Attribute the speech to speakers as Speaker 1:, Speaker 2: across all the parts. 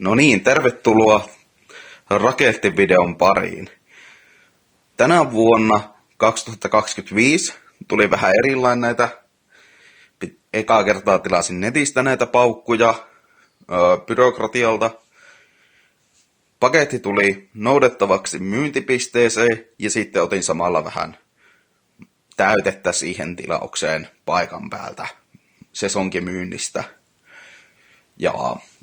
Speaker 1: No niin, tervetuloa rakettivideon pariin. Tänä vuonna 2025 tuli vähän erilainen näitä. Ekaa kertaa tilasin netistä näitä paukkuja byrokratialta. Paketti tuli noudettavaksi myyntipisteeseen ja sitten otin samalla vähän täytettä siihen tilaukseen paikan päältä sesonkimyynnistä. Ja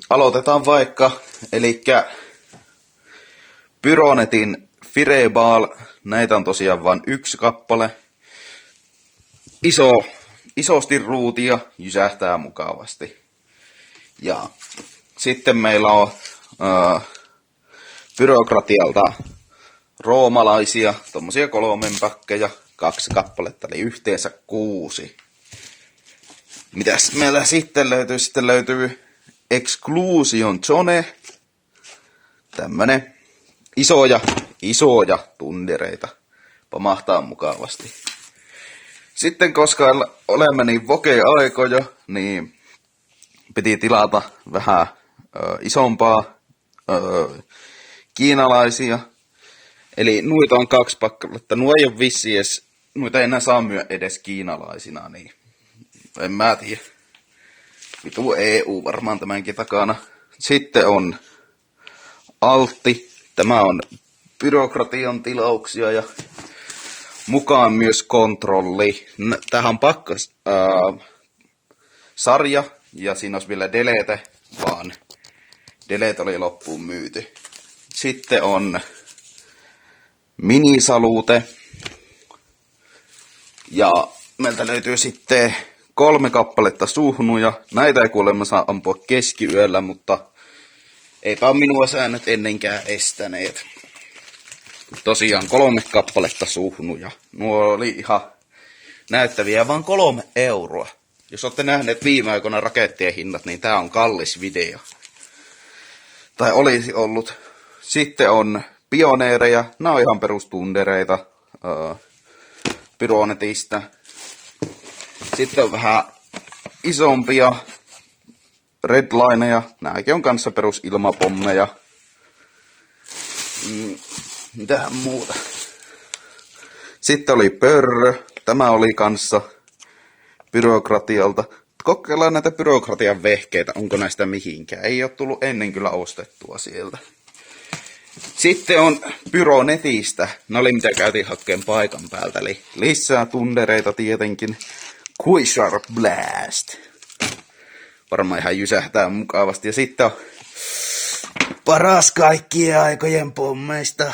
Speaker 1: aloitetaan vaikka, eli Pyronetin Fireball, näitä on tosiaan vain yksi kappale. Isosti ruutia, jysähtää mukavasti. Ja sitten meillä on byrokratialta roomalaisia, tommosia 3 pakkeja, 2 kappaletta, eli yhteensä 6. Mitäs meillä sitten löytyy? Sitten löytyy Exclusion Zone, tämmönen isoja tundereita, pamahtaa mukavasti. Sitten koska olemme niin voke-aikoja, niin piti tilata vähän isompaa kiinalaisia. Eli noita on 2 pakkaletta. Nuo ei ole vissi edes, noita ei enää saa myydä edes kiinalaisina, niin en mä tiedä. Vitu EU varmaan tämänkin takana. Sitten on Altti. Tämä on byrokratian tilauksia ja mukaan myös kontrolli. Tähän on pakkas sarja ja siinä olisi vielä delete, vaan delete oli loppuun myyty. Sitten on minisalute. Ja meiltä löytyy sitten 3 kappaletta suhnuja. Näitä ei kuulemma saa ampua keskiyöllä, mutta eipä minua säännöt ennenkään estäneet. Tosiaan 3 kappaletta suhnuja. Nuo oli ihan näyttäviä, vaan 3 euroa. Jos olette nähneet viime aikoina rakettien hinnat, niin tää on kallis video. Tai olisi ollut. Sitten on pioneereja. Nämä on ihan perustundereita Pyronetista. Sitten on vähän isompia redlineja. Nämäkin on kanssa perusilmapommeja. Mitähän muuta? Sitten oli pörrö. Tämä oli kanssa byrokratialta. Kokeillaan näitä byrokratian vehkeitä. Onko näistä mihinkään? Ei ole tullut ennen kyllä ostettua sieltä. Sitten on Pyronetistä. Ne oli mitä käytiin hakkeen paikan päältä. Eli lisää tundereita tietenkin. Quasar Blast. Varmaan ihan jysähtää mukavasti. Ja sitten on paras kaikkien aikojen pommeista.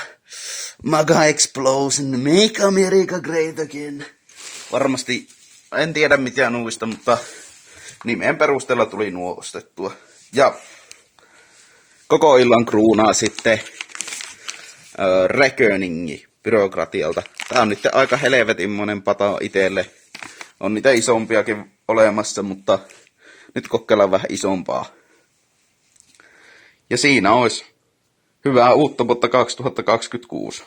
Speaker 1: Maga Explosion. Make America Great Again. Varmasti, en tiedä mitään nuista, mutta nimen perusteella tuli nuo ostettua. Ja koko illan kruunaa sitten Reckoningi byrokratialta. Tää on nyt aika helvetinmoinen pata itelle. On niitä isompiakin olemassa, mutta nyt kokeillaan vähän isompaa. Ja siinä olisi hyvää uutta vuotta 2026.